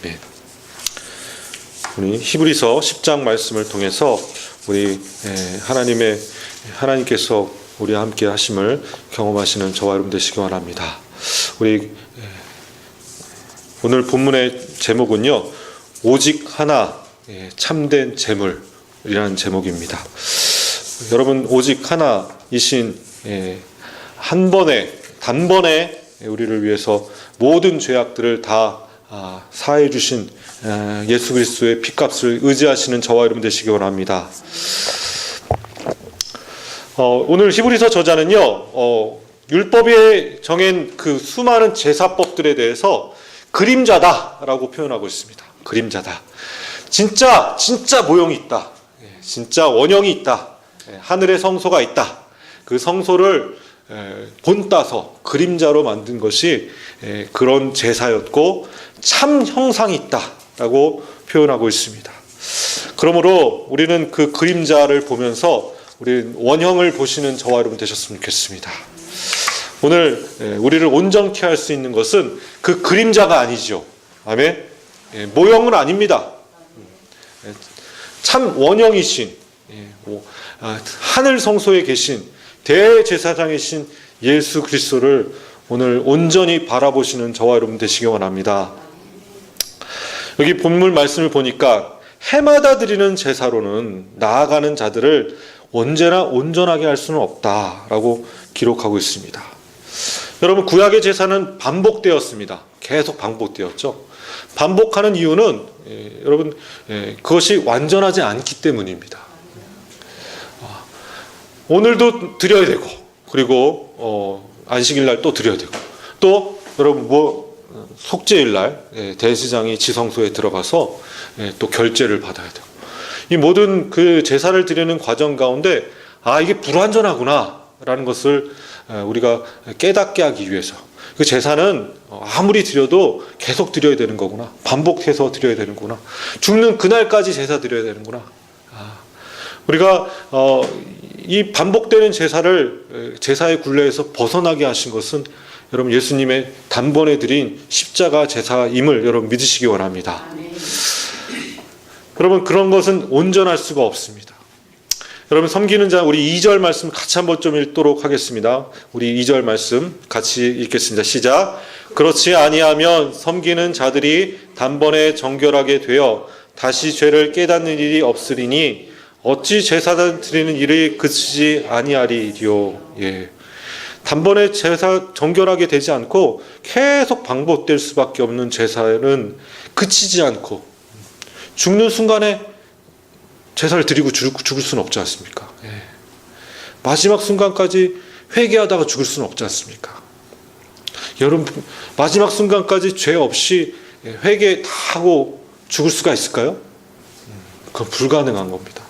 아멘. 우리 히브리서 10장 말씀을 통해서 우리 하나님께서 우리와 함께 하심을 경험하시는 저와 여러분 되시기 바랍니다. 우리 오늘 본문의 제목은요, 오직 하나 참된 재물이라는 제목입니다. 여러분, 오직 하나이신 단번에 우리를 위해서 모든 죄악들을 다 사해 주신 예수 그리스도의 피값을 의지하시는 저와 여러분 되시기 바랍니다. 오늘 히브리서 저자는요, 율법에 정한 그 수많은 제사법들에 대해서 그림자다라고 표현하고 있습니다. 그림자다. 진짜 모형이 있다. 진짜 원형이 있다. 하늘의 성소가 있다. 그 성소를 본따서 그림자로 만든 것이 그런 제사였고 참 형상이 있다라고 표현하고 있습니다. 그러므로 우리는 그 그림자를 보면서 우리 원형을 보시는 저와 여러분 되셨으면 좋겠습니다. 오늘 우리를 온전케 할 수 있는 것은 그 그림자가 아니죠. 아멘. 모형은 아닙니다. 참 원형이신 하늘 성소에 계신 대제사장이신 예수 그리스도를 오늘 온전히 바라보시는 저와 여러분 되시기 원합니다. 여기 본문 말씀을 보니까 해마다 드리는 제사로는 나아가는 자들을 언제나 온전하게 할 수는 없다라고 기록하고 있습니다. 여러분, 구약의 제사는 반복되었습니다. 계속 반복되었죠. 반복하는 이유는 여러분, 그것이 완전하지 않기 때문입니다. 오늘도 드려야 되고, 그리고 안식일 날 또 드려야 되고, 또 여러분 속죄일 날 대제사장이 지성소에 들어가서 또 결제를 받아야 되고, 이 모든 그 제사를 드리는 과정 가운데 이게 불완전하구나라는 것을 우리가 깨닫게 하기 위해서, 그 제사는 아무리 드려도 계속 드려야 되는 거구나, 반복해서 드려야 되는구나, 죽는 그날까지 제사 드려야 되는구나. 우리가 이 반복되는 제사의 굴레에서 벗어나게 하신 것은 여러분 예수님의 단번에 드린 십자가 제사임을 여러분 믿으시기 원합니다. 여러분, 그런 것은 온전할 수가 없습니다. 여러분, 섬기는 자, 우리 2절 말씀 같이 한번 좀 읽도록 하겠습니다. 우리 2절 말씀 같이 읽겠습니다. 시작. 그렇지 아니하면 섬기는 자들이 단번에 정결하게 되어 다시 죄를 깨닫는 일이 없으리니 어찌 제사 드리는 일이 그치지 아니하리요. 단번에 제사 정결하게 되지 않고 계속 반복될 수밖에 없는 제사는 그치지 않고 죽는 순간에 제사를 드리고 죽을 수는 없지 않습니까? 마지막 순간까지 회개하다가 죽을 수는 없지 않습니까? 여러분, 마지막 순간까지 죄 없이 회개 다 하고 죽을 수가 있을까요? 그건 불가능한 겁니다.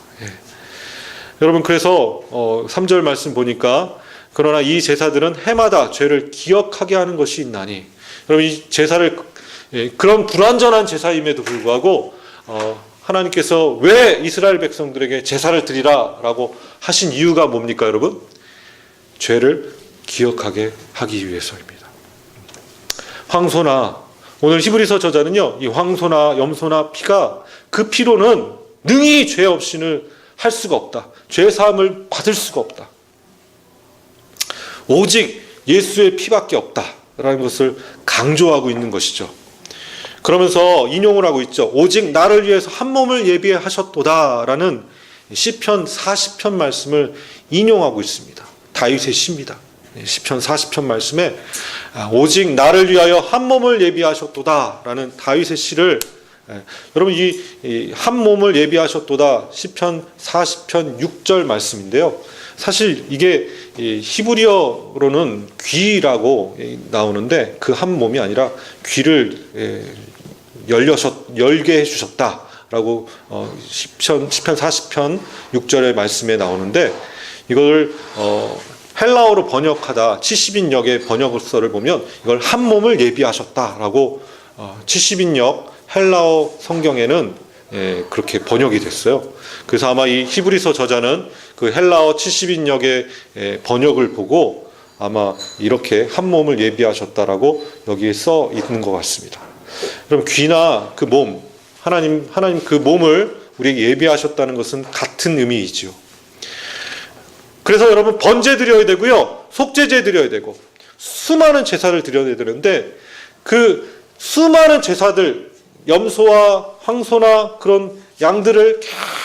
여러분, 그래서 3절 말씀 보니까 그러나 이 제사들은 해마다 죄를 기억하게 하는 것이 있나니, 여러분, 이 제사를 그런 불완전한 제사임에도 불구하고 하나님께서 왜 이스라엘 백성들에게 제사를 드리라라고 하신 이유가 뭡니까, 여러분? 죄를 기억하게 하기 위해서입니다. 황소나, 오늘 히브리서 저자는요, 이 황소나 염소나 피가, 그 피로는 능히 죄 없이는 할 수가 없다. 죄 사함을 받을 수가 없다. 오직 예수의 피밖에 없다라는 것을 강조하고 있는 것이죠. 그러면서 인용을 하고 있죠. 오직 나를 위해서 한 몸을 예비하셨도다라는 시편 40편 말씀을 인용하고 있습니다. 다윗의 시입니다. 시편 40편 말씀에 오직 나를 위하여 한 몸을 예비하셨도다라는 다윗의 시를, 여러분, 이 한 몸을 예비하셨도다 시편 40편 6절 말씀인데요. 사실 이게 히브리어로는 귀라고 나오는데 그 한 몸이 아니라 귀를 열게 해주셨다라고 시편 40편 6절의 말씀에 나오는데, 이걸 헬라어로 번역하다 70인역의 번역서를 보면 이걸 한 몸을 예비하셨다라고 70인역 헬라어 성경에는 그렇게 번역이 됐어요. 그래서 아마 이 히브리서 저자는 그 헬라어 70인역의 번역을 보고 아마 이렇게 한 몸을 예비하셨다라고 여기에 써 있는 것 같습니다. 그럼 귀나 그 몸, 하나님 그 몸을 우리에게 예비하셨다는 것은 같은 의미이지요. 그래서 여러분 번제 드려야 되고요, 속죄제 드려야 되고 수많은 제사를 드려야 되는데 그 수많은 제사들, 염소와 황소나 그런 양들을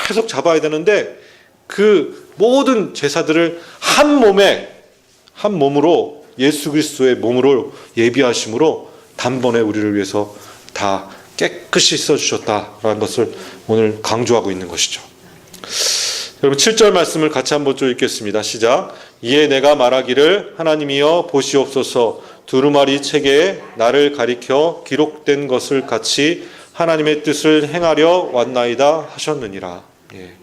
계속 잡아야 되는데 그 모든 제사들을 한 몸으로 예수 그리스도의 몸으로 예비하심으로 단번에 우리를 위해서 다 깨끗이 써주셨다라는 것을 오늘 강조하고 있는 것이죠. 여러분 7절 말씀을 같이 한번 좀 읽겠습니다. 시작. 이에 내가 말하기를 하나님이여 보시옵소서 두루마리 책에 나를 가리켜 기록된 것을 같이 하나님의 뜻을 행하려 왔나이다 하셨느니라. 예.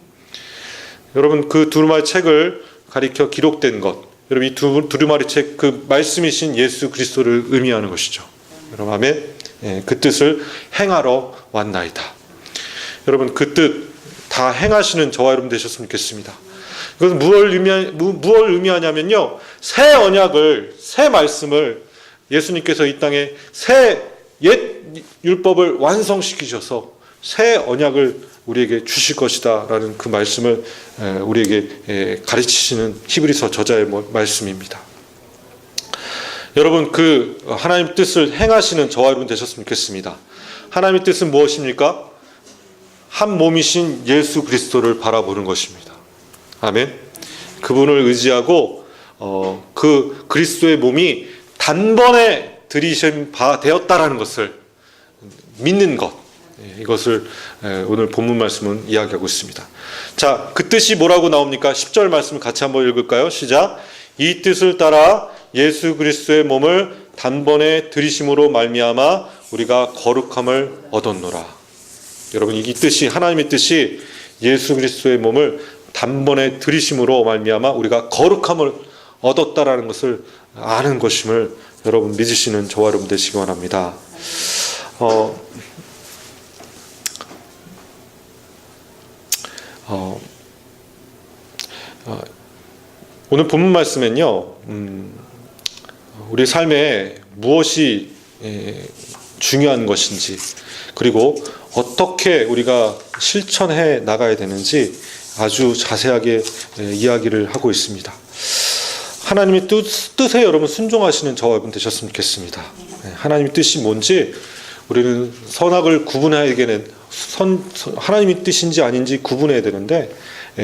여러분 그 두루마리 책을 가리켜 기록된 것, 여러분 이 두루마리 책 그 말씀이신 예수 그리스도를 의미하는 것이죠. 여러분 아멘. 예, 그 뜻을 행하러 왔나이다. 여러분 그 뜻 다 행하시는 저와 여러분 되셨으면 좋겠습니다. 이것은 무엇을 의미하냐면요, 새 언약을, 새 말씀을 예수님께서 이 땅에 새 옛 율법을 완성시키셔서 새 언약을 우리에게 주실 것이다 라는 그 말씀을 우리에게 가르치시는 히브리서 저자의 말씀입니다. 여러분 그 하나님 뜻을 행하시는 저와 여러분 되셨으면 좋겠습니다. 하나님의 뜻은 무엇입니까? 한 몸이신 예수 그리스도를 바라보는 것입니다. 아멘. 그분을 의지하고 그 그리스도의 몸이 단번에 들이신 바 되었다라는 것을 믿는 것, 이것을 오늘 본문 말씀은 이야기하고 있습니다. 자, 그 뜻이 뭐라고 나옵니까? 10절 말씀 같이 한번 읽을까요? 시작. 이 뜻을 따라 예수 그리스도의 몸을 단번에 들이심으로 말미암아 우리가 거룩함을 얻었노라. 여러분 이 뜻이, 하나님의 뜻이 예수 그리스도의 몸을 단번에 들이심으로 말미암아 우리가 거룩함을 얻었다라는 것을 아는 것임을 여러분 믿으시는 저와 여러분 되시기 원합니다. 오늘 본문 말씀엔요, 우리 삶에 무엇이 중요한 것인지, 그리고 어떻게 우리가 실천해 나가야 되는지 아주 자세하게 이야기를 하고 있습니다. 하나님의 뜻에 여러분 순종하시는 저와 여러분 되셨으면 좋겠습니다. 하나님의 뜻이 뭔지 우리는 선악을 구분하기에는 하나님의 뜻인지 아닌지 구분해야 되는데,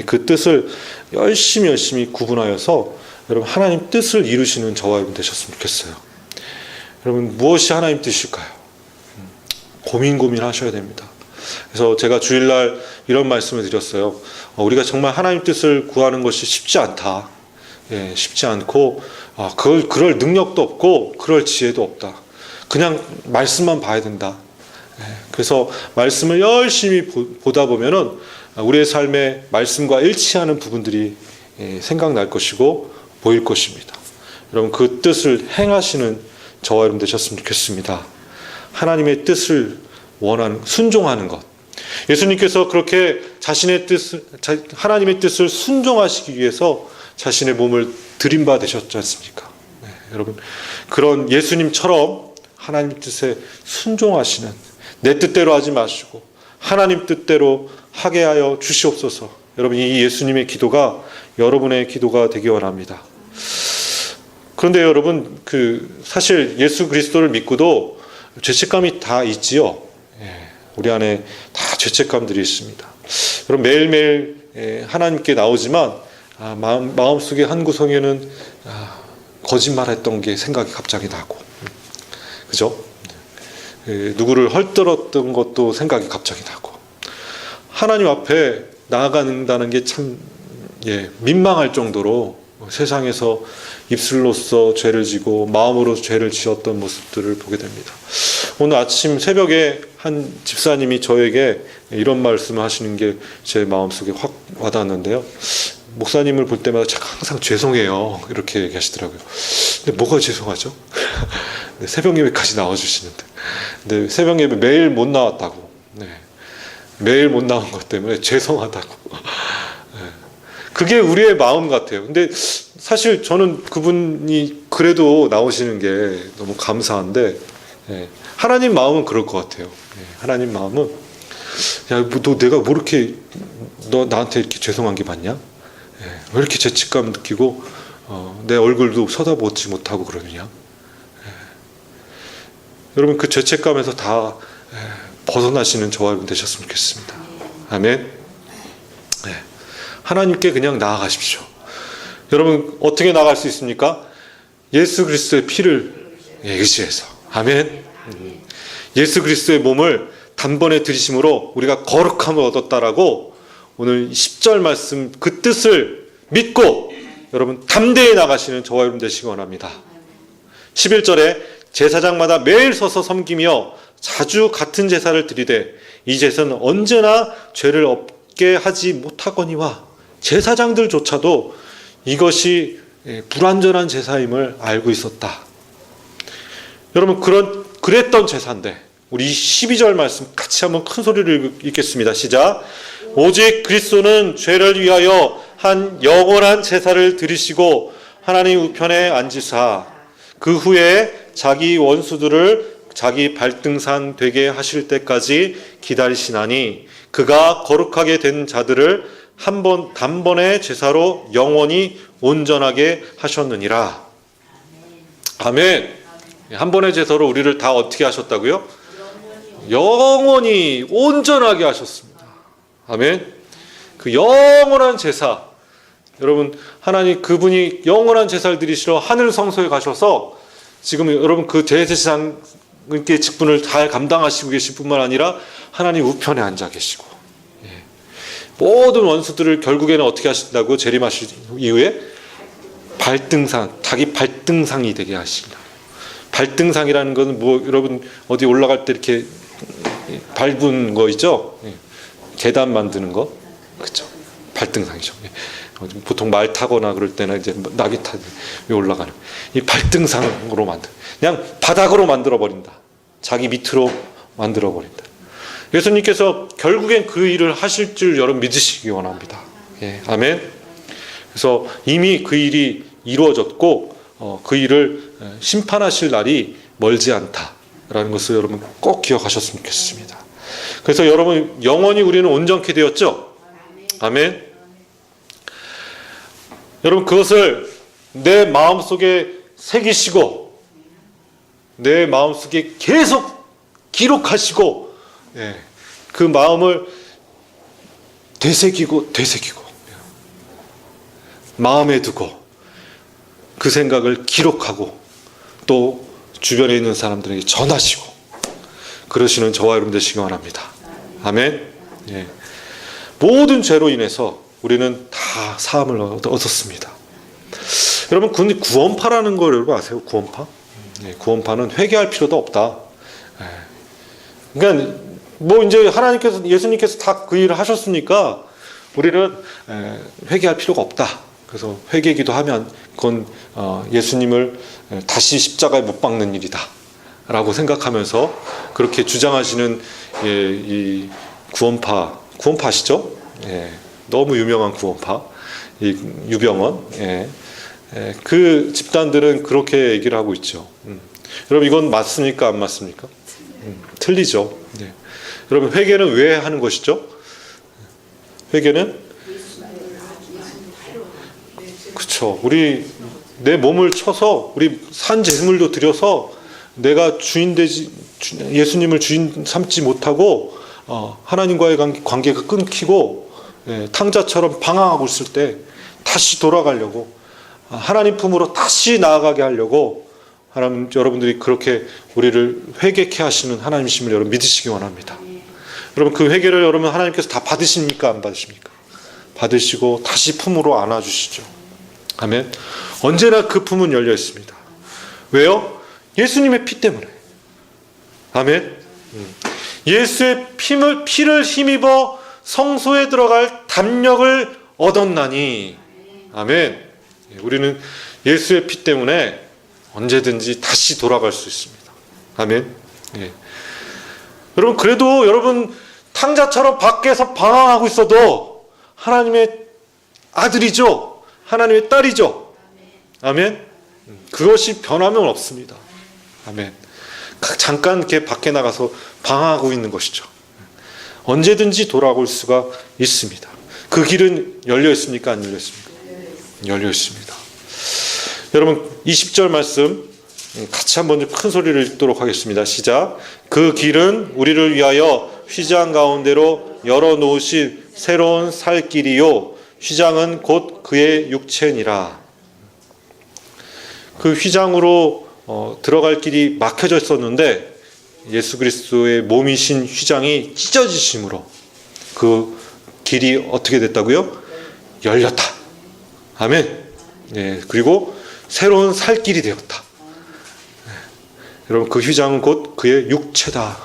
그 뜻을 열심히 구분하여서 여러분 하나님 뜻을 이루시는 저와 여러분 되셨으면 좋겠어요. 여러분 무엇이 하나님 뜻일까요? 고민하셔야 됩니다. 그래서 제가 주일날 이런 말씀을 드렸어요. 우리가 정말 하나님 뜻을 구하는 것이 쉽지 않다. 쉽지 않고 그럴 능력도 없고 그럴 지혜도 없다. 그냥 말씀만 봐야 된다. 그래서 말씀을 열심히 보다 보면은 우리의 삶에 말씀과 일치하는 부분들이 생각날 것이고 보일 것입니다. 여러분 그 뜻을 행하시는 저와 여러분 되셨으면 좋겠습니다. 하나님의 뜻을 순종하는 것. 예수님께서 그렇게 하나님의 뜻을 순종하시기 위해서 자신의 몸을 드린 바 되셨지 않습니까? 여러분 그런 예수님처럼 하나님 뜻에 순종하시는, 내 뜻대로 하지 마시고 하나님 뜻대로 하게 하여 주시옵소서. 여러분 이 예수님의 기도가 여러분의 기도가 되기 원합니다. 그런데 여러분 사실 예수 그리스도를 믿고도 죄책감이 다 있지요. 우리 안에 다 죄책감들이 있습니다. 여러분 매일매일 하나님께 나오지만 마음속에 한 구석에는 거짓말했던 게 생각이 갑자기 나고, 그죠? 누구를 헐뜯었던 것도 생각이 갑자기 나고, 하나님 앞에 나아간다는 게 참 민망할 정도로 세상에서 입술로써 죄를 지고 마음으로 죄를 지었던 모습들을 보게 됩니다. 오늘 아침 새벽에 한 집사님이 저에게 이런 말씀을 하시는 게 제 마음속에 확 와닿았는데요. 목사님을 볼 때마다 항상 죄송해요 이렇게 얘기하시더라고요. 근데 뭐가 죄송하죠? 새벽 예배까지 나와주시는데, 근데 새벽 예배 매일 못 나왔다고, 매일 못 나온 것 때문에 죄송하다고. 그게 우리의 마음 같아요. 근데 사실 저는 그분이 그래도 나오시는 게 너무 감사한데, 하나님 마음은 그럴 것 같아요. 하나님 마음은 야, 너 내가 뭐 이렇게 너 나한테 이렇게 죄송한 게 많냐? 왜 이렇게 죄책감 느끼고 내 얼굴도 쳐다보지 못하고 그러느냐? 여러분 그 죄책감에서 다 벗어나시는 저와 여러분 되셨으면 좋겠습니다. 아멘. 하나님께 그냥 나아가십시오. 여러분 어떻게 나아갈 수 있습니까? 예수 그리스도의 피를 의지해서. 아멘. 예수 그리스도의 몸을 단번에 들이심으로 우리가 거룩함을 얻었다라고 오늘 10절 말씀 그 뜻을 믿고 여러분 담대히 나가시는 저와 여러분 되시기 원합니다. 11절에 제사장마다 매일 서서 섬기며 자주 같은 제사를 드리되 이 제사는 언제나 죄를 없게 하지 못하거니와 제사장들조차도 이것이 불완전한 제사임을 알고 있었다. 여러분 그랬던 제사인데 우리 12절 말씀 같이 한번 큰 소리를 읽겠습니다. 시작. 오직 그리스도는 죄를 위하여 한 영원한 제사를 드리시고 하나님 우편에 앉으사 그 후에 자기 원수들을 자기 발등상 되게 하실 때까지 기다리시나니 그가 거룩하게 된 자들을 단번의 제사로 영원히 온전하게 하셨느니라. 아멘. 한 번의 제사로 우리를 다 어떻게 하셨다고요? 영원히 온전하게 하셨습니다. 아멘. 그 영원한 제사, 여러분 하나님 그분이 영원한 제사를 드리시러 하늘 성소에 가셔서 지금 여러분 그 제사장님께 직분을 잘 감당하시고 계실 뿐만 아니라 하나님 우편에 앉아 계시고 모든 원수들을 결국에는 어떻게 하신다고? 재림하실 이후에 자기 발등상이 되게 하신다. 발등상이라는 것은 뭐 여러분 어디 올라갈 때 이렇게 밟은 거 있죠? 계단 만드는 거, 그렇죠? 발등상이죠. 보통 말 타거나 그럴 때는 이제 낙이 타고 올라가는 이 발등상으로 그냥 바닥으로 만들어 버린다. 자기 밑으로 만들어 버린다. 예수님께서 결국엔 그 일을 하실 줄 여러분 믿으시기 원합니다. 아멘. 그래서 이미 그 일이 이루어졌고 그 일을 심판하실 날이 멀지 않다라는 것을 여러분 꼭 기억하셨으면 좋겠습니다. 그래서 여러분 영원히 우리는 온전케 되었죠. 아멘. 여러분 그것을 내 마음속에 새기시고 내 마음속에 계속 기록하시고 그 마음을 되새기고 마음에 두고 그 생각을 기록하고 또 주변에 있는 사람들에게 전하시고 그러시는 저와 여러분 되시기 원합니다. 아멘. 모든 죄로 인해서 우리는 다 사함을 얻었습니다. 여러분 근데 구원파라는 걸 여러분 아세요? 구원파? 구원파는 회개할 필요도 없다. 그러니까 뭐 이제 예수님께서 다 그 일을 하셨으니까 우리는 회개할 필요가 없다. 그래서 회개기도 하면 그건 예수님을 다시 십자가에 못 박는 일이다 라고 생각하면서 그렇게 주장하시는 이 구원파 아시죠? 너무 유명한 구원파 이 유병원 그 집단들은 그렇게 얘기를 하고 있죠. 여러분 이건 맞습니까? 안 맞습니까? 틀리죠. 여러분 회개는 왜 하는 것이죠? 회개는 그렇죠. 우리 내 몸을 쳐서 우리 산 제물도 드려서 내가 예수님을 주인 삼지 못하고 하나님과의 관계가 끊기고 탕자처럼 방황하고 있을 때 다시 돌아가려고 하나님 품으로 다시 나아가게 하려고 하나님 여러분들이 그렇게 우리를 회개케 하시는 하나님이심을 여러분 믿으시기 원합니다. 여러분 그 회개를 여러분 하나님께서 다 받으십니까? 안 받으십니까? 받으시고 다시 품으로 안아주시죠. 아멘. 언제나 그 품은 열려 있습니다. 왜요? 예수님의 피 때문에. 아멘. 예수의 피를 힘입어 성소에 들어갈 담력을 얻었나니. 아멘. 우리는 예수의 피 때문에 언제든지 다시 돌아갈 수 있습니다. 아멘. 여러분 그래도 여러분 탕자처럼 밖에서 방황하고 있어도 하나님의 아들이죠. 하나님의 딸이죠. 아멘. 그것이 변함은 없습니다. 아멘. 잠깐 이렇게 밖에 나가서 방황하고 있는 것이죠. 언제든지 돌아올 수가 있습니다. 그 길은 열려 있습니까? 안 열려 있습니까? 열려 있습니다. 여러분 20절 말씀 같이 한번 큰 소리를 읽도록 하겠습니다. 시작. 그 길은 우리를 위하여 휘장 가운데로 열어놓으신 새로운 살 길이요 휘장은 곧 그의 육체니라. 그 휘장으로 들어갈 길이 막혀져 있었는데 예수 그리스도의 몸이신 휘장이 찢어지심으로 그 길이 어떻게 됐다고요? 열렸다. 아멘. 네, 그리고 새로운 살 길이 되었다. 네. 여러분 그 휘장은 곧 그의 육체다.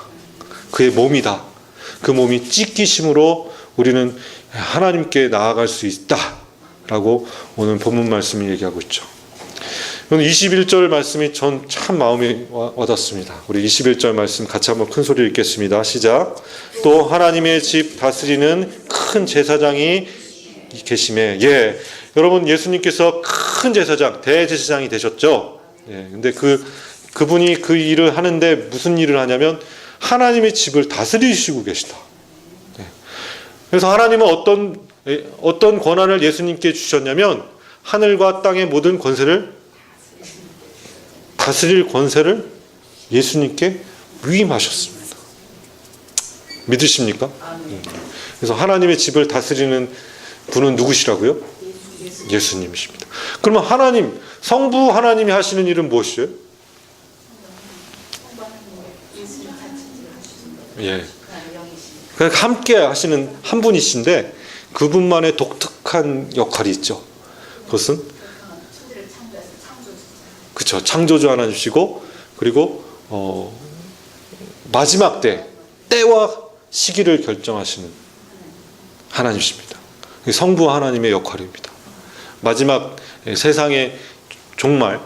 그의 몸이다. 그 몸이 찢기심으로 우리는 하나님께 나아갈 수 있다라고 오늘 본문 말씀이 얘기하고 있죠. 21절 말씀이 전 참 마음에 와닿습니다. 우리 21절 말씀 같이 한번 큰 소리로 읽겠습니다. 시작. 또 하나님의 집 다스리는 큰 제사장이 계심에. 예, 여러분 예수님께서 큰 제사장, 대제사장이 되셨죠. 예, 근데 그분이 그 일을 하는데 무슨 일을 하냐면 하나님의 집을 다스리시고 계시다. 예. 그래서 하나님은 어떤 권한을 예수님께 주셨냐면 하늘과 땅의 모든 권세를 다스릴 권세를 예수님께 위임하셨습니다. 믿으십니까? 그래서 하나님의 집을 다스리는 분은 누구시라고요? 예수님이십니다. 그러면 하나님, 성부 하나님이 하시는 일은 무엇이에요? 예. 그러니까 함께 하시는 한 분이신데 그분만의 독특한 역할이 있죠. 그것은 그렇죠. 창조주 하나님이시고 그리고 마지막 때와 시기를 결정하시는 하나님이십니다. 성부 하나님의 역할입니다. 마지막 세상의 종말,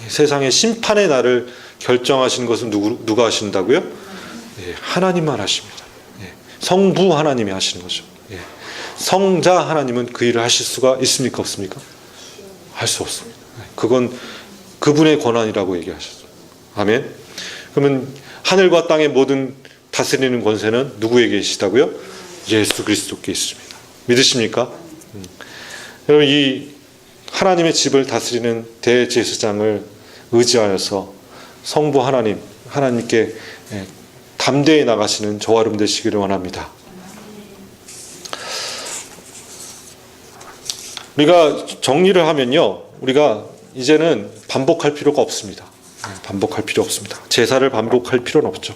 세상의 심판의 날을 결정하시는 것은 누가 하신다고요? 예, 하나님만 하십니다. 예, 성부 하나님이 하시는 거죠. 예, 성자 하나님은 그 일을 하실 수가 있습니까? 없습니까? 할 수 없습니다. 그건 그분의 권한이라고 얘기하셨어요. 아멘. 그러면 하늘과 땅의 모든 다스리는 권세는 누구에게 계시다고요? 예수 그리스도께 있습니다. 믿으십니까? 여러분 이 하나님의 집을 다스리는 대제사장을 의지하여서 성부 하나님께 담대히 나가시는 저와 여러분 되시기를 원합니다. 우리가 정리를 하면요, 우리가 이제는 반복할 필요가 없습니다. 반복할 필요 없습니다. 제사를 반복할 필요는 없죠.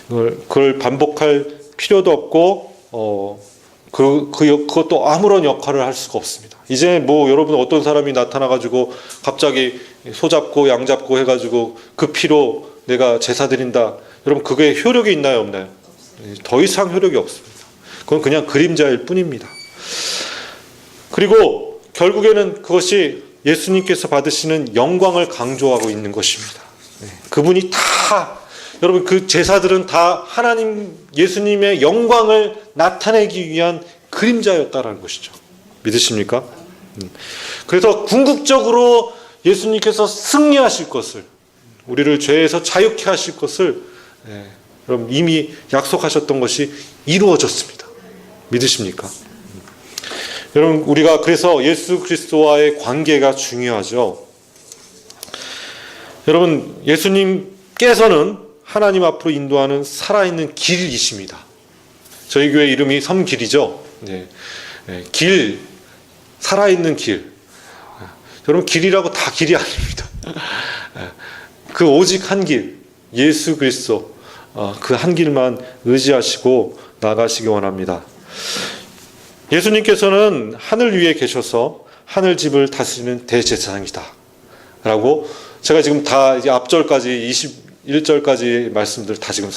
그걸 반복할 필요도 없고 그것도 아무런 역할을 할 수가 없습니다. 이제 뭐 여러분 어떤 사람이 나타나가지고 갑자기 소 잡고 양 잡고 해가지고 그 피로 내가 제사 드린다. 여러분 그게 효력이 있나요 없나요? 더 이상 효력이 없습니다. 그건 그냥 그림자일 뿐입니다. 그리고 결국에는 그것이 예수님께서 받으시는 영광을 강조하고 있는 것입니다. 그분이 다 여러분 그 제사들은 다 하나님 예수님의 영광을 나타내기 위한 그림자였다라는 것이죠. 믿으십니까? 그래서 궁극적으로 예수님께서 승리하실 것을 우리를 죄에서 자유케 하실 것을 여러분 이미 약속하셨던 것이 이루어졌습니다. 믿으십니까? 여러분 우리가 그래서 예수 그리스도와의 관계가 중요하죠. 여러분 예수님께서는 하나님 앞으로 인도하는 살아있는 길이십니다. 저희 교회 이름이 섬길이죠. 네. 길, 살아있는 길. 여러분 길이라고 다 길이 아닙니다. 그 오직 한 길, 예수 그리스도 그 한 길만 의지하시고 나가시기 원합니다. 예수님께서는 하늘 위에 계셔서 하늘 집을 다스리는 대제사장이다 라고 제가 지금 다 이제 앞절까지 21절까지 말씀들 다 지금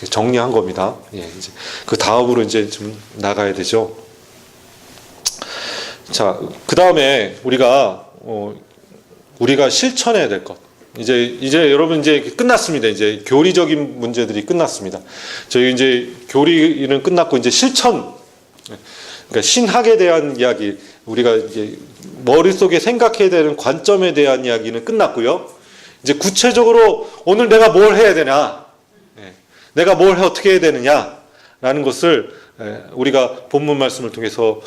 정리한 겁니다. 예, 이제 그 다음으로 이제 좀 나가야 되죠. 자, 그 다음에 우리가 실천해야 될 것. 이제 여러분 이제 끝났습니다. 이제 교리적인 문제들이 끝났습니다. 저희 이제 교리는 끝났고 이제 실천. 그러니까 신학에 대한 이야기, 우리가 이제 머릿속에 생각해야 되는 관점에 대한 이야기는 끝났고요. 이제 구체적으로 오늘 내가 뭘 해야 되냐, 내가 뭘 어떻게 해야 되느냐라는 것을 우리가 본문 말씀을 통해서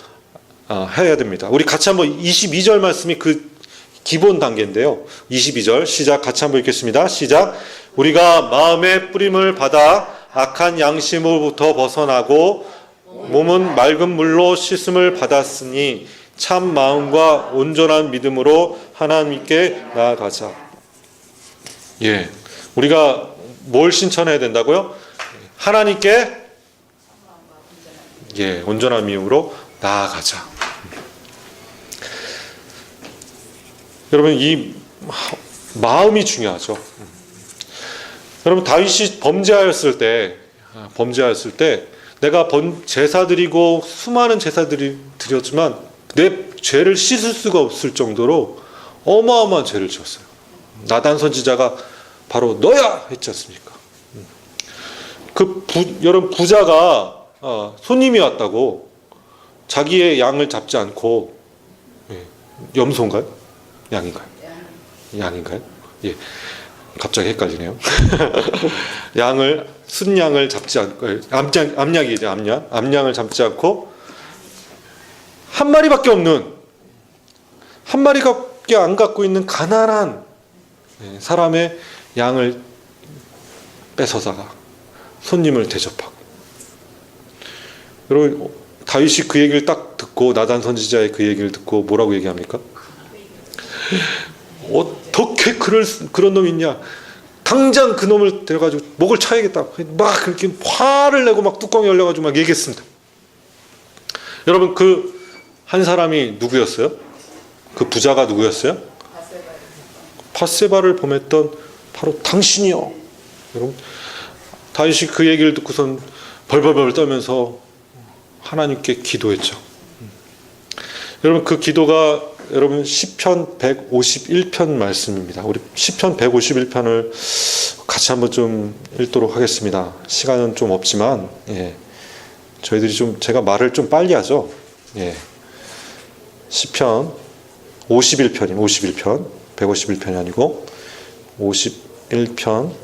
해야 됩니다. 우리 같이 한번 22절 말씀이 그 기본 단계인데요. 22절 시작, 같이 한번 읽겠습니다. 시작. 우리가 마음의 뿌림을 받아 악한 양심으로부터 벗어나고 몸은 맑은 물로 씻음을 받았으니 참 마음과 온전한 믿음으로 하나님께 나아가자. 예, 우리가 뭘 신천해야 된다고요? 하나님께 온전한 믿음으로 나아가자. 여러분, 이 마음이 중요하죠. 여러분, 다윗이 범죄하였을 때 내가 제사 드리고 수많은 제사들이 드렸지만 내 죄를 씻을 수가 없을 정도로 어마어마한 죄를 지었어요. 나단 선지자가 바로 너야 했지 않습니까? 여러분, 부자가 손님이 왔다고 자기의 양을 잡지 않고, 염소인가요? 양인가요? 예, 갑자기 헷갈리네요. 순양을 잡지 않고, 암양이죠, 암양을 잡지 않고 한 마리밖에 안 갖고 있는 가난한 사람의 양을 뺏어다가 손님을 대접하고. 여러분, 다윗이 그 얘기를 딱 듣고, 나단 선지자의 그 얘기를 듣고 뭐라고 얘기합니까? 어떻게 그런 놈이 있냐, 당장 그 놈을 데려가지고 목을 쳐야겠다, 막 그렇게 화를 내고 막 뚜껑이 열려가지고 막 얘기했습니다. 여러분, 그 한 사람이 누구였어요? 그 부자가 누구였어요? 밧세바를 범했던 바로 당신이요. 여러분, 다윗이 그 얘기를 듣고선 벌벌벌 떨면서 하나님께 기도했죠. 여러분, 그 기도가 여러분 시편 151편 말씀입니다. 우리 시편 151편을 같이 한번 좀 읽도록 하겠습니다. 시간은 좀 없지만, 저희들이 제가 말을 좀 빨리 하죠. 시편 51편 151편이 아니고 51편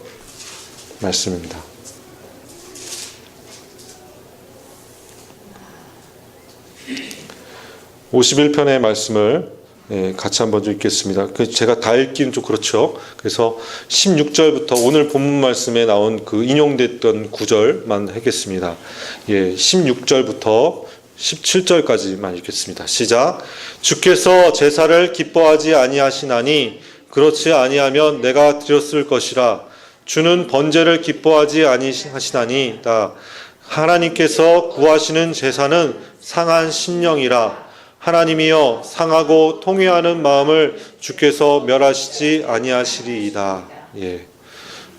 말씀입니다. 51편의 말씀을 같이 한번 좀 읽겠습니다. 제가 다 읽기는 좀 그렇죠. 그래서 16절부터 오늘 본문 말씀에 나온 그 인용됐던 구절만 하겠습니다. 16절부터 17절까지만 읽겠습니다. 시작. 주께서 제사를 기뻐하지 아니하시나니 그렇지 아니하면 내가 드렸을 것이라. 주는 번제를 기뻐하지 아니하시나니다. 하나님께서 구하시는 제사는 상한 심령이라. 하나님이여, 상하고 통회하는 마음을 주께서 멸하시지 아니하시리이다.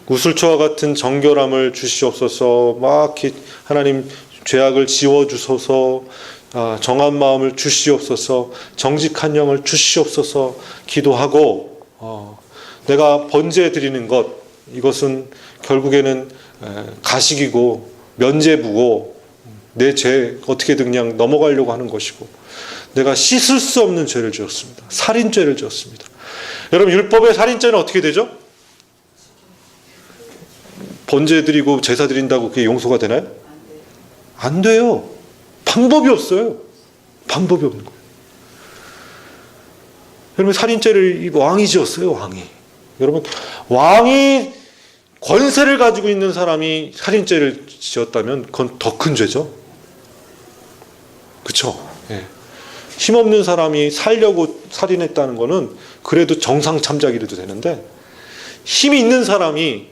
구슬초와 같은 정결함을 주시옵소서. 하나님, 죄악을 지워주소서. 정한 마음을 주시옵소서. 정직한 영을 주시옵소서. 기도하고, 내가 번제 드리는 것, 이것은 결국에는 가식이고 면죄부고 내 죄 어떻게든 그냥 넘어가려고 하는 것이고, 내가 씻을 수 없는 죄를 지었습니다. 살인죄를 지었습니다. 여러분, 율법의 살인죄는 어떻게 되죠? 번제 드리고 제사 드린다고 그게 용서가 되나요? 안 돼요. 방법이 없어요. 방법이 없는 거예요. 여러분, 살인죄를 왕이 지었어요. 왕이. 여러분, 왕이 권세를 가지고 있는 사람이 살인죄를 지었다면 그건 더 큰 죄죠. 그렇죠? 힘없는 사람이 살려고 살인했다는 거는 그래도 정상 참작이라도 되는데, 힘이 있는 사람이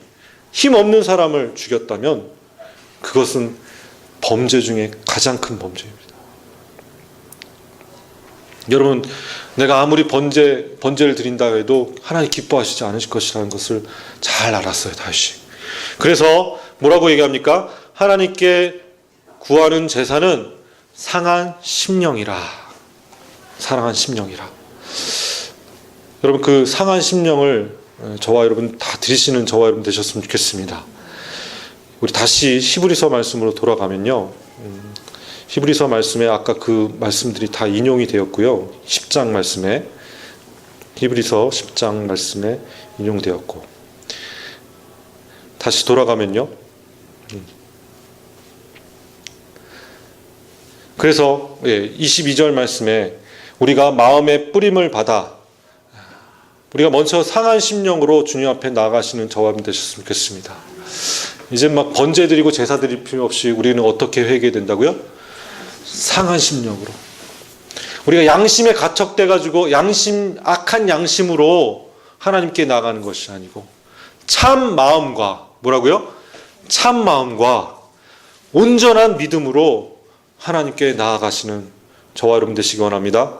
힘 없는 사람을 죽였다면 그것은 범죄 중에 가장 큰 범죄입니다. 여러분, 내가 아무리 번제를 드린다 해도 하나님 기뻐하시지 않으실 것이라는 것을 잘 알았어요, 다윗이. 그래서 뭐라고 얘기합니까? 하나님께 구하는 제사는 상한 심령이라. 사랑한 심령이라. 여러분, 그 상한 심령을 저와 여러분 다 드리시는 저와 여러분 되셨으면 좋겠습니다. 우리 다시 히브리서 말씀으로 돌아가면요, 히브리서 말씀에 아까 그 말씀들이 다 인용이 되었고요. 10장 말씀에, 히브리서 10장 말씀에 인용되었고, 다시 돌아가면요. 그래서 22절 말씀에 우리가 마음의 뿌림을 받아 우리가 먼저 상한 심령으로 주님 앞에 나아가시는 저와 여러분 되셨으면 좋겠습니다. 이제 막 번제 드리고 제사 드릴 필요 없이 우리는 어떻게 회개된다고요? 상한 심령으로. 우리가 양심에 가척돼 가지고 악한 양심으로 하나님께 나가는 것이 아니고 참 마음과 뭐라고요? 참 마음과 온전한 믿음으로 하나님께 나아가시는 저와 여러분 되시기 원합니다.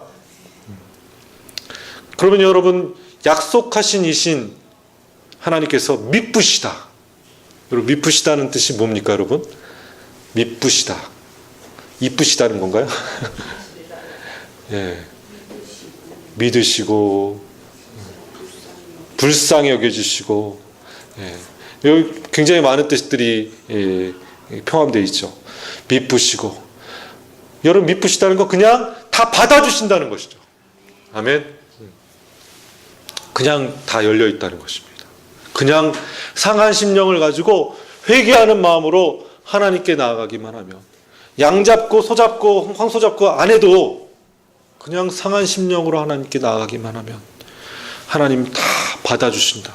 그러면 여러분, 약속하신 이신 하나님께서 미쁘시다. 여러분, 미쁘시다는 뜻이 뭡니까, 여러분? 미쁘시다. 이쁘시다는 건가요? 예. 믿으시고, 불쌍히 여겨주시고, 여기 굉장히 많은 뜻들이 포함되어 있죠. 미쁘시고. 여러분, 미쁘시다는 거 그냥 다 받아주신다는 것이죠. 아멘. 그냥 다 열려 있다는 것입니다. 그냥 상한 심령을 가지고 회개하는 마음으로 하나님께 나아가기만 하면, 양 잡고 소 잡고 황소 잡고 안 해도 그냥 상한 심령으로 하나님께 나아가기만 하면 하나님 다 받아주신다.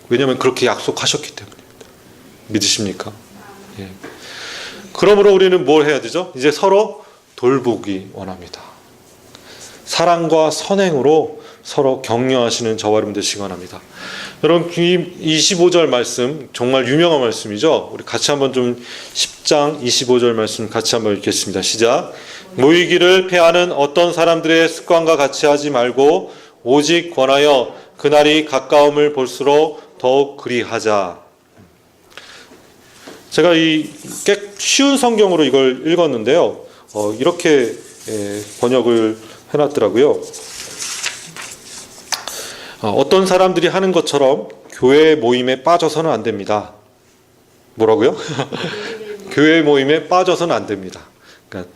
왜냐하면 그렇게 약속하셨기 때문입니다. 믿으십니까? 예. 그러므로 우리는 뭘 해야 되죠? 이제 서로 돌보기 원합니다. 사랑과 선행으로 서로 격려하시는 저와 여러분 되시기 원합니다. 여러분, 25절 말씀 정말 유명한 말씀이죠. 우리 같이 한번 좀 10장 25절 말씀 같이 한번 읽겠습니다. 시작. 모이기를 패하는 어떤 사람들의 습관과 같이 하지 말고 오직 권하여 그날이 가까움을 볼수록 더욱 그리하자. 제가 이 꽤 쉬운 성경으로 이걸 읽었는데요. 이렇게 번역을 해놨더라고요. 어떤 사람들이 하는 것처럼 교회 모임에 빠져서는 안 됩니다. 뭐라고요? 교회 모임에 빠져서는 안 됩니다. 그러니까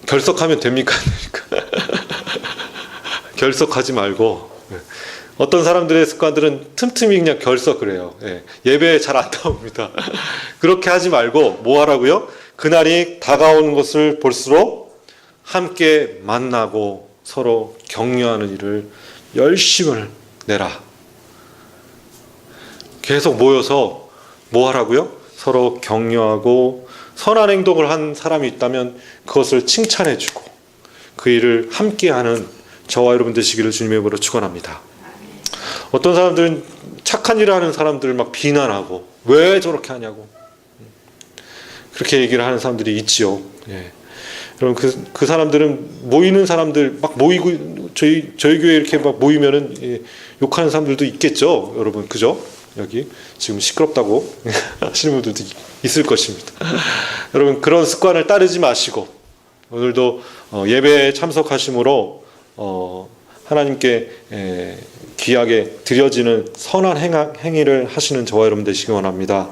결석하면 됩니까? 결석하지 말고. 어떤 사람들의 습관들은 틈틈이 그냥 결석을 해요. 예배에 잘 안 나옵니다. 그렇게 하지 말고 뭐 하라고요? 그날이 다가오는 것을 볼수록 함께 만나고 서로 격려하는 일을 열심을 내라. 계속 모여서 뭐 하라고요? 서로 격려하고 선한 행동을 한 사람이 있다면 그것을 칭찬해주고 그 일을 함께하는 저와 여러분 되시기를 주님의 이름으로 축원합니다. 어떤 사람들은 착한 일을 하는 사람들을 막 비난하고 왜 저렇게 하냐고 그렇게 얘기를 하는 사람들이 있지요. 여러분, 그 사람들은 모이는 사람들 막 모이고 저희 교회 이렇게 막 모이면은 욕하는 사람들도 있겠죠. 여러분, 그죠? 여기 지금 시끄럽다고 하시는 분들도 있을 것입니다. 여러분, 그런 습관을 따르지 마시고 오늘도 예배에 참석하심으로 하나님께 귀하게 드려지는 선한 행위를 하시는 저와 여러분 되시기 원합니다.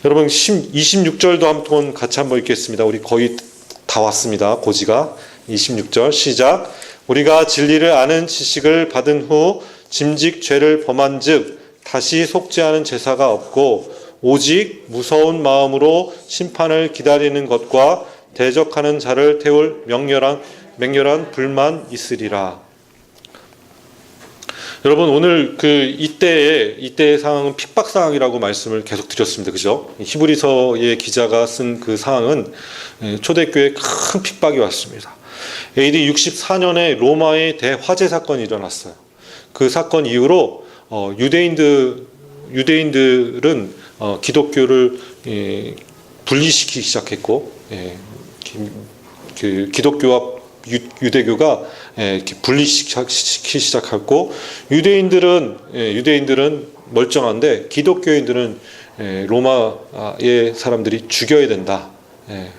여러분, 26절도 한번 같이 한번 읽겠습니다. 우리 거의 다 왔습니다. 고지가 26절 시작. 우리가 진리를 아는 지식을 받은 후 짐짓 죄를 범한 즉 다시 속죄하는 제사가 없고 오직 무서운 마음으로 심판을 기다리는 것과 대적하는 자를 태울 맹렬한 불만 있으리라. 여러분, 오늘 이때의 상황은 핍박 상황이라고 말씀을 계속 드렸습니다. 그죠? 히브리서의 기자가 쓴 그 상황은 초대교회에 큰 핍박이 왔습니다. AD 64년에 로마의 대화재 사건이 일어났어요. 그 사건 이후로 유대인들은 기독교를 분리시키기 시작했고, 기독교와 유대교가 분리시키기 시작했고, 유대인들은 멀쩡한데 기독교인들은 로마의 사람들이 죽여야 된다.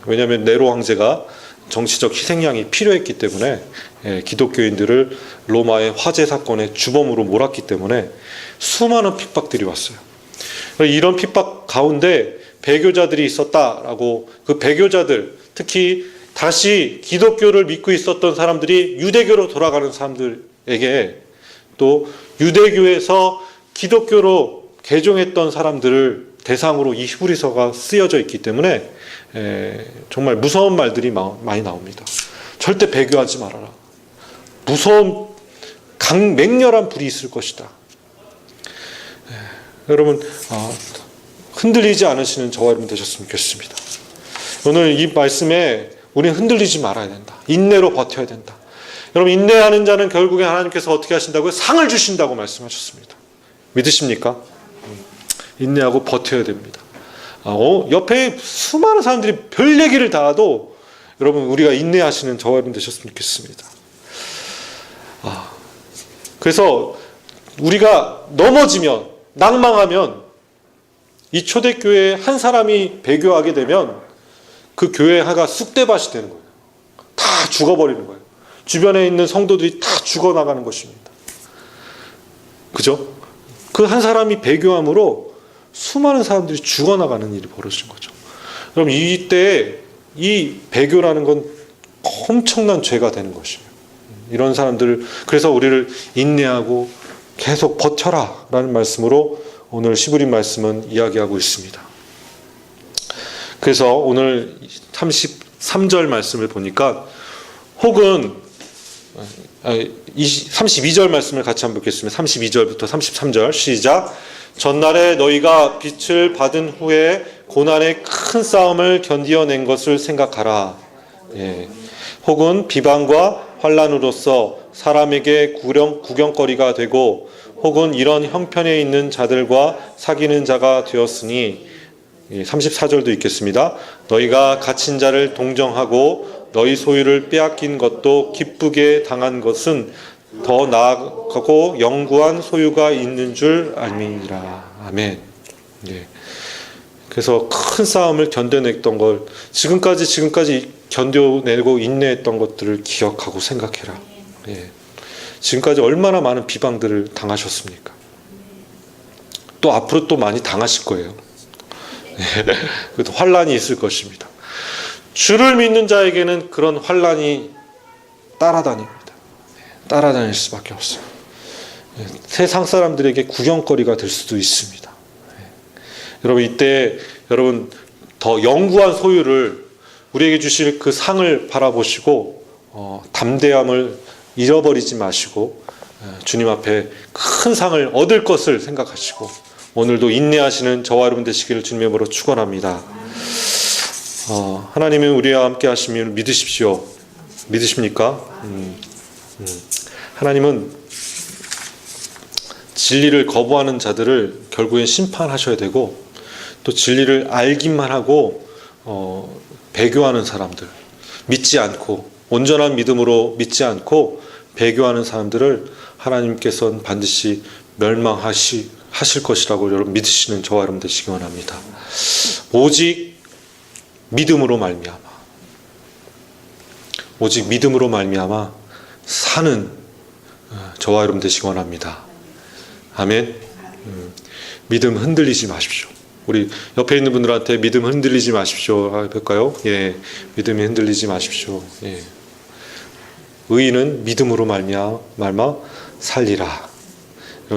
왜냐하면 네로 황제가 정치적 희생양이 필요했기 때문에 기독교인들을 로마의 화재 사건의 주범으로 몰았기 때문에 수많은 핍박들이 왔어요. 이런 핍박 가운데 배교자들이 있었다라고, 그 배교자들, 특히 다시 기독교를 믿고 있었던 사람들이 유대교로 돌아가는 사람들에게 또 유대교에서 기독교로 개종했던 사람들을 대상으로 이 히브리서가 쓰여져 있기 때문에 정말 무서운 말들이 많이 나옵니다. 절대 배교하지 말아라. 무서운 맹렬한 불이 있을 것이다. 여러분 흔들리지 않으시는 저와 여러분 되셨으면 좋겠습니다. 오늘 이 말씀에 우리는 흔들리지 말아야 된다. 인내로 버텨야 된다. 여러분 인내하는 자는 결국에 하나님께서 어떻게 하신다고요? 상을 주신다고 말씀하셨습니다. 믿으십니까? 인내하고 버텨야 됩니다. 옆에 수많은 사람들이 별 얘기를 다 해도 여러분 우리가 인내하시는 저와 여러분 되셨으면 좋겠습니다. 그래서 우리가 넘어지면 낭망하면 이 초대교회에 한 사람이 배교하게 되면 그 교회가 쑥대밭이 되는 거예요. 다 죽어버리는 거예요. 주변에 있는 성도들이 다 죽어나가는 것입니다. 그죠? 그 한 사람이 배교함으로 수많은 사람들이 죽어나가는 일이 벌어진 거죠. 여러분 이때 이 배교라는 건 엄청난 죄가 되는 것이에요. 이런 사람들을 그래서 우리를 인내하고 계속 버텨라 라는 말씀으로 오늘 시브리 말씀은 이야기하고 있습니다. 그래서 오늘 33절 말씀을 보니까 혹은 32절 말씀을 같이 한번 보겠습니다. 32절부터 33절 시작. 전날에 너희가 빛을 받은 후에 고난의 큰 싸움을 견디어낸 것을 생각하라. 혹은 비방과 환난으로서 사람에게 구경거리가 되고 혹은 이런 형편에 있는 자들과 사귀는 자가 되었으니 34절도 있겠습니다. 너희가 갇힌 자를 동정하고 너희 소유를 빼앗긴 것도 기쁘게 당한 것은 더 나아가고 영구한 소유가 있는 줄 알미니라. 아멘. 그래서 큰 싸움을 견뎌냈던 걸 지금까지 견뎌내고 인내했던 것들을 기억하고 생각해라. 지금까지 얼마나 많은 비방들을 당하셨습니까? 또 앞으로 또 많이 당하실 거예요. 그래도 환난이 있을 것입니다. 주를 믿는 자에게는 그런 환난이 따라다닙니다. 따라다닐 수밖에 없어요. 세상 사람들에게 구경거리가 될 수도 있습니다. 여러분 이때 여러분 더 영구한 소유를 우리에게 주실 그 상을 바라보시고 담대함을 잃어버리지 마시고 주님 앞에 큰 상을 얻을 것을 생각하시고 오늘도 인내하시는 저와 여러분 되시기를 주님의 이름으로 축원합니다. 하나님이 우리와 함께 하시면 믿으십시오. 믿으십니까? 하나님은 진리를 거부하는 자들을 결국엔 심판하셔야 되고 또 진리를 알기만 하고 배교하는 사람들, 믿지 않고 온전한 믿음으로 믿지 않고 배교하는 사람들을 하나님께서는 반드시 멸망하실 것이라고 여러분 믿으시는 저와 여러분 되시기 원합니다. 오직 믿음으로 말미암아 사는 저와 여러분 되시기 원합니다. 아멘. 믿음 흔들리지 마십시오. 우리 옆에 있는 분들한테 믿음 흔들리지 마십시오 할까요? 믿음이 흔들리지 마십시오. 의인은 믿음으로 말미암아 살리라.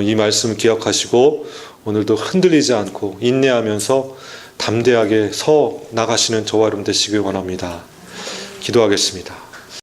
이 말씀 기억하시고 오늘도 흔들리지 않고 인내하면서 담대하게 서 나가시는 저와 여러분 되시길 원합니다. 기도하겠습니다.